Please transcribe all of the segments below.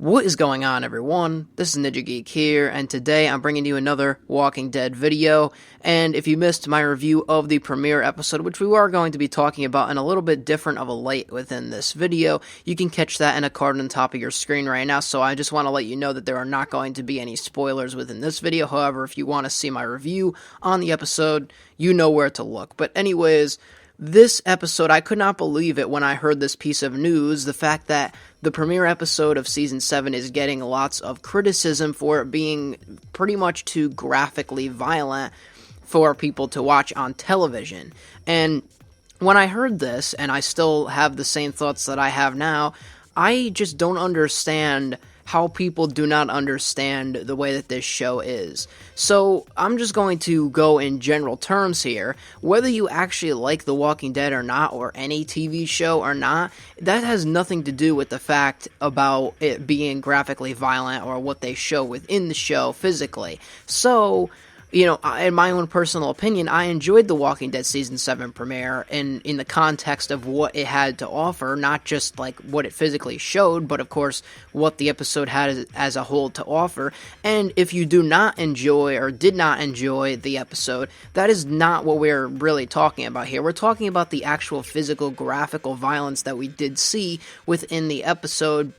What is going on, everyone? This is Ninja Geek here, and today I'm bringing you another Walking Dead video. And if you missed my review of the premiere episode, which we are going to be talking about in a little bit different of a light within this video, you can catch that in a card on top of your screen right now. So I just want to let you know that there are not going to be any spoilers within this video. However, if you want to see my review on the episode, you know where to look. But anyways, this episode, I could not believe it when I heard this piece of news, the fact that the premiere episode of Season 7 is getting lots of criticism for it being pretty much too graphically violent for people to watch on television. And when I heard this, and I still have the same thoughts that I have now, I just don't understand how people do not understand the way that this show is. So I'm just going to go in general terms here. Whether you actually like The Walking Dead or not, or any TV show or not, that has nothing to do with the fact about it being graphically violent or what they show within the show physically. So, you know, in my own personal opinion, I enjoyed The Walking Dead Season 7 premiere in the context of what it had to offer, not just, like, what it physically showed, but, of course, what the episode had as a whole to offer. And if you do not enjoy or did not enjoy the episode, that is not what we're really talking about here. We're talking about the actual physical, graphical violence that we did see within the episode.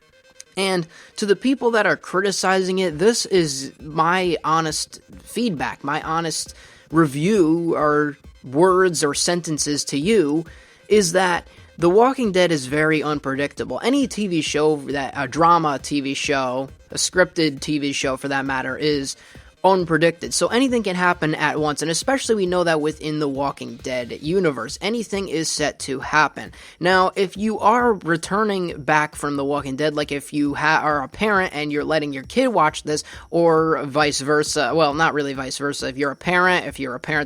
And to the people that are criticizing it, this is my honest feedback, my honest review, or words or sentences to you, is that The Walking Dead is very unpredictable. Any TV show, a drama TV show, a scripted TV show for that matter, is unpredicted. So anything can happen at once, and especially we know that within the Walking Dead universe, anything is set to happen. Now, if you are returning back from The Walking Dead, like if you are a parent and you're letting your kid watch this, or vice versa, well, not really vice versa, if you're a parent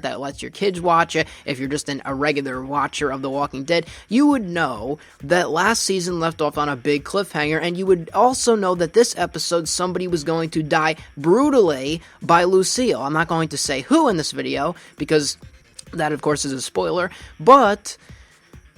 that lets your kids watch it, if you're just a regular watcher of The Walking Dead, you would know that last season left off on a big cliffhanger, and you would also know that this episode somebody was going to die brutally by Lucille. I'm not going to say who in this video, because that, of course, is a spoiler, but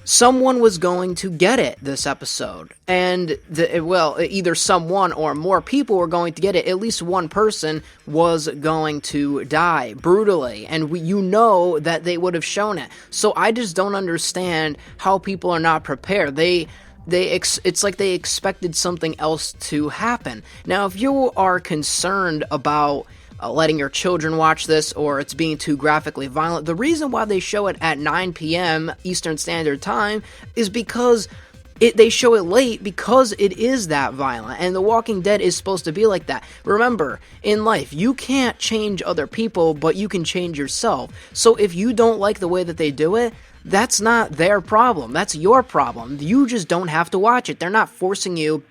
someone was going to get it this episode, and, either someone or more people were going to get it. At least one person was going to die brutally, and you know that they would have shown it. So I just don't understand how people are not prepared. It's like they expected something else to happen. Now, if you are concerned about letting your children watch this, or it's being too graphically violent, the reason why they show it at 9 p.m. Eastern Standard Time is because they show it late because it is that violent, and The Walking Dead is supposed to be like that. Remember, in life, you can't change other people, but you can change yourself. So if you don't like the way that they do it, that's not their problem. That's your problem. You just don't have to watch it. They're not forcing you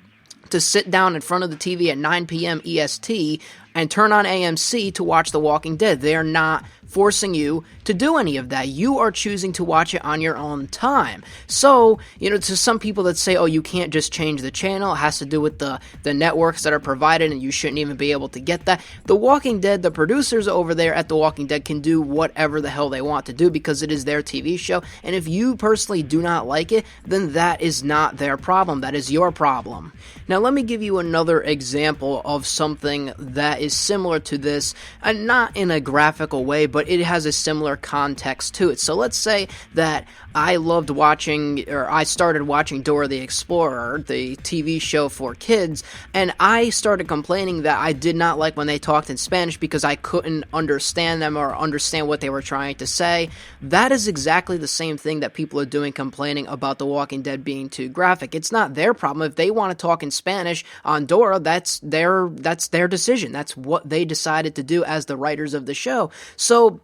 to sit down in front of the TV at 9 p.m. EST and turn on AMC to watch The Walking Dead. They're not forcing you to do any of that. You are choosing to watch it on your own time. So, you know, to some people that say, oh, you can't just change the channel, it has to do with the networks that are provided, and you shouldn't even be able to get that. The Walking Dead, the producers over there at The Walking Dead can do whatever the hell they want to do because it is their TV show, and if you personally do not like it, then that is not their problem. That is your problem. Now, let me give you another example of something that is similar to this, and not in a graphical way, but it has a similar context to it. So let's say that I started watching Dora the Explorer, the TV show for kids, and I started complaining that I did not like when they talked in Spanish because I couldn't understand them or understand what they were trying to say. That is exactly the same thing that people are doing, complaining about The Walking Dead being too graphic. It's not their problem. If they want to talk in Spanish on Dora, that's their decision. That's what they decided to do as the writers of the show. So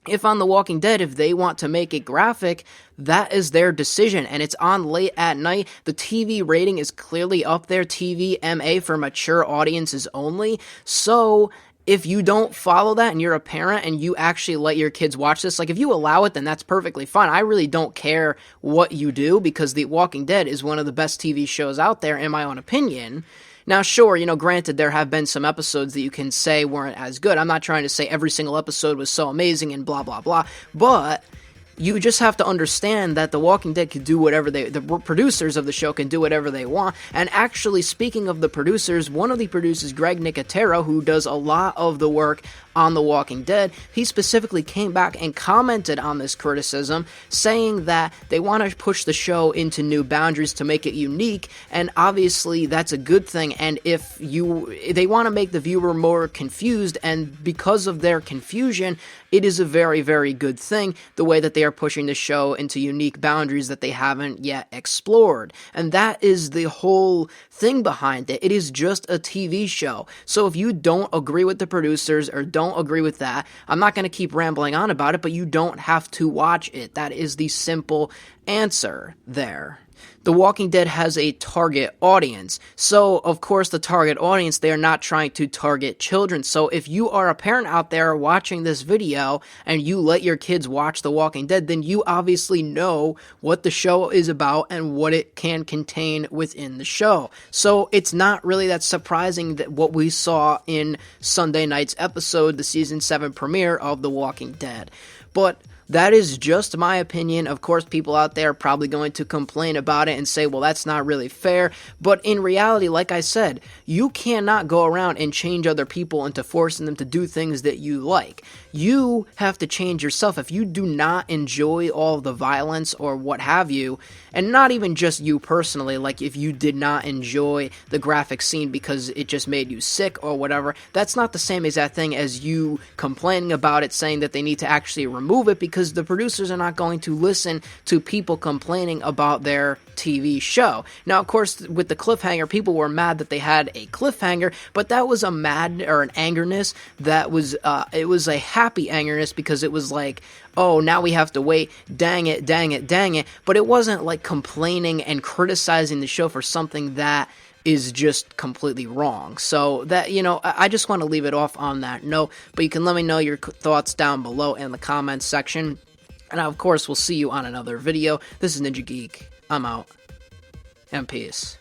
if on The Walking Dead, if they want to make it graphic, that is their decision, and it's on late at night. The TV rating is clearly up there, TVMA, for mature audiences only. So if you don't follow that and you're a parent and you actually let your kids watch this, like if you allow it, then that's perfectly fine. I really don't care what you do, because The Walking Dead is one of the best TV shows out there, in my own opinion. Now, sure, you know, granted, there have been some episodes that you can say weren't as good. I'm not trying to say every single episode was so amazing and blah, blah, blah. But you just have to understand that The Walking Dead can do whatever the producers of the show can do whatever they want. And actually, speaking of the producers, one of the producers, Greg Nicotero, who does a lot of the work on The Walking Dead, he specifically came back and commented on this criticism, saying that they want to push the show into new boundaries to make it unique, and obviously that's a good thing. And if they want to make the viewer more confused, and because of their confusion, it is a very, very good thing, the way that they are pushing the show into unique boundaries that they haven't yet explored. And that is the whole thing behind it. It is just a TV show. So if you don't agree with the producers or don't agree with that, I'm not going to keep rambling on about it, but you don't have to watch it. That is the simple answer there. The Walking Dead has a target audience. So, of course, the target audience, they are not trying to target children. So, if you are a parent out there watching this video and you let your kids watch The Walking Dead, then you obviously know what the show is about and what it can contain within the show. So, it's not really that surprising that what we saw in Sunday night's episode, the season 7 premiere of The Walking Dead. But that is just my opinion. Of course, people out there are probably going to complain about it and say, well, that's not really fair. But in reality, like I said, you cannot go around and change other people into forcing them to do things that you like. You have to change yourself. If you do not enjoy all of the violence or what have you, and not even just you personally, like if you did not enjoy the graphic scene because it just made you sick or whatever, that's not the same exact thing as you complaining about it, saying that they need to actually remove it, because the producers are not going to listen to people complaining about their TV show. Now, of course, with the cliffhanger, people were mad that they had a cliffhanger, but that was a mad or an angerness that was, it was a happy angerness, because it was like, oh, now we have to wait, dang it, dang it, dang it. But it wasn't like complaining and criticizing the show for something that is just completely wrong. So that, I just want to leave it off on that note, but you can let me know your thoughts down below in the comments section. And of course, we'll see you on another video. This is Ninja Geek. I'm out. And peace.